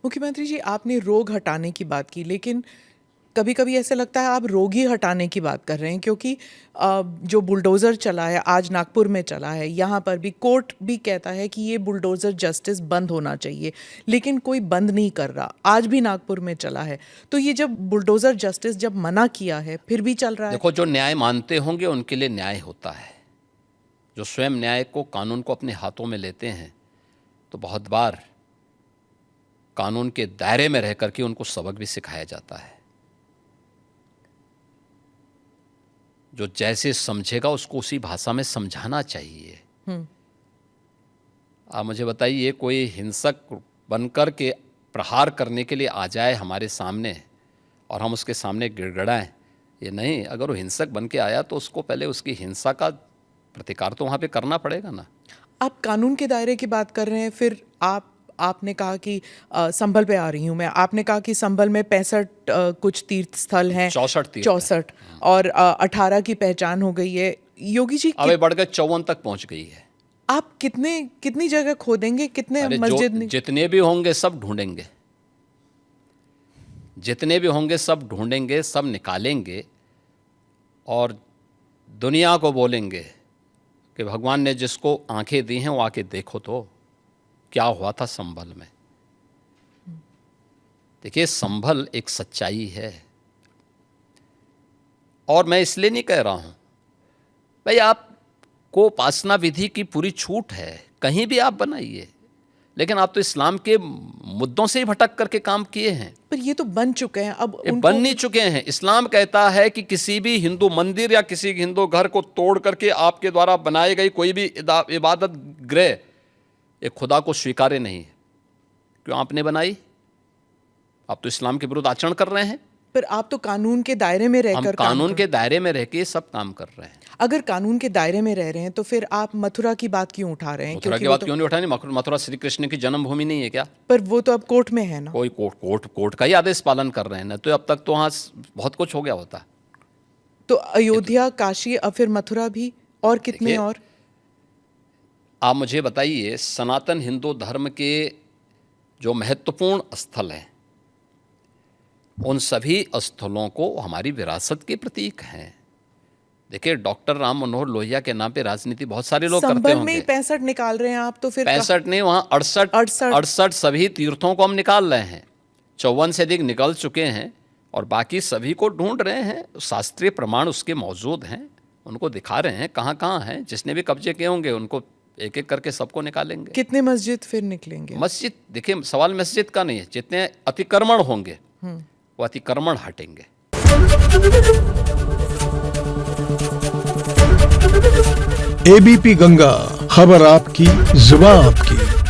मुख्यमंत्री जी, आपने रोग हटाने की बात की, लेकिन कभी कभी ऐसे लगता है आप रोग ही हटाने की बात कर रहे हैं, क्योंकि जो बुलडोज़र चला है, आज नागपुर में चला है, यहाँ पर भी कोर्ट भी कहता है कि ये बुलडोज़र जस्टिस बंद होना चाहिए, लेकिन कोई बंद नहीं कर रहा। आज भी नागपुर में चला है, तो ये जब बुलडोज़र जस्टिस जब मना किया है फिर भी चल रहा है। देखो, जो न्याय मानते होंगे उनके लिए न्याय होता है। जो स्वयं न्याय को, कानून को अपने हाथों में लेते हैं, तो बहुत बार कानून के दायरे में रह करके उनको सबक भी सिखाया जाता है। जो जैसे समझेगा उसको उसी भाषा में समझाना चाहिए। आप मुझे बताइए, कोई हिंसक बनकर के प्रहार करने के लिए आ जाए हमारे सामने और हम उसके सामने गिड़गिड़ाएं, ये नहीं। अगर वो हिंसक बन के आया तो उसको पहले उसकी हिंसा का प्रतिकार तो वहाँ पे करना पड़ेगा ना। आप कानून के दायरे की बात कर रहे हैं, फिर आपने कहा कि संभल पे आ रही हूँ मैं, आपने कहा कि संभल में 65 कुछ तीर्थ स्थल हैं, 64 और 18 की पहचान हो गई है। योगी जी अब बढ़ गए 54 तक पहुँच गई है। आप कितनी जगह खोदेंगे, कितने मस्जिद? जितने भी होंगे सब ढूंढेंगे, जितने भी होंगे सब ढूंढेंगे, सब निकालेंगे और दुनिया को बोलेंगे कि भगवान ने जिसको आंखें दी हैं वो आके देखो तो क्या हुआ था संभल में। देखिए, संभल एक सच्चाई है, और मैं इसलिए नहीं कह रहा हूं भाई आपको उपासना विधि की पूरी छूट है, कहीं भी आप बनाइए, लेकिन आप तो इस्लाम के मुद्दों से ही भटक करके काम किए हैं। पर ये तो बन चुके हैं, अब बन नहीं चुके हैं। इस्लाम कहता है कि किसी भी हिंदू मंदिर या किसी हिंदू घर को तोड़ करके आपके द्वारा बनाई गई कोई भी इबादत गृह एक खुदा को स्वीकार्य नहीं है। क्यों आपने बनाई? आप तो इस्लाम के विरुद्ध आचरण कर रहे हैं। पर आप तो कानून के दायरे में रहकर, हम कानून के दायरे में रह के सब काम कर रहे हैं। अगर कानून के दायरे में रह रहे हैं तो फिर आप मथुरा की बात क्यों उठा रहे हैं? मथुरा की बात क्यों नहीं उठानी? मथुरा श्री कृष्ण की जन्मभूमि नहीं है क्या? पर वो तो अब कोर्ट में है ना। कोई कोर्ट का ही आदेश पालन कर रहे हैं ना, तो अब तक तो वहाँ बहुत कुछ हो गया होता। तो अयोध्या, काशी, अब फिर मथुरा भी, और कितने और? आप मुझे बताइए, सनातन हिंदू धर्म के जो महत्वपूर्ण स्थल हैं, उन सभी स्थलों को हमारी विरासत के प्रतीक हैं। देखिए, डॉक्टर राम मनोहर लोहिया के नाम पे राजनीति बहुत सारे लोग करते होंगे। संभल में 65 निकाल रहे हैं आप, तो फिर 65 नहीं, वहाँ 68 सभी तीर्थों को हम निकाल रहे हैं। 54 से अधिक निकल चुके हैं और बाकी सभी को ढूंढ रहे हैं। शास्त्रीय प्रमाण उसके मौजूद हैं, उनको दिखा रहे हैं कहाँ कहाँ हैं। जिसने भी कब्जे किए होंगे उनको एक एक करके सबको निकालेंगे। कितने मस्जिद फिर निकलेंगे? मस्जिद, देखिए, सवाल मस्जिद का नहीं है, जितने अतिक्रमण होंगे वो अतिक्रमण हटेंगे। एबीपी गंगा, खबर आपकी, जुबान आपकी।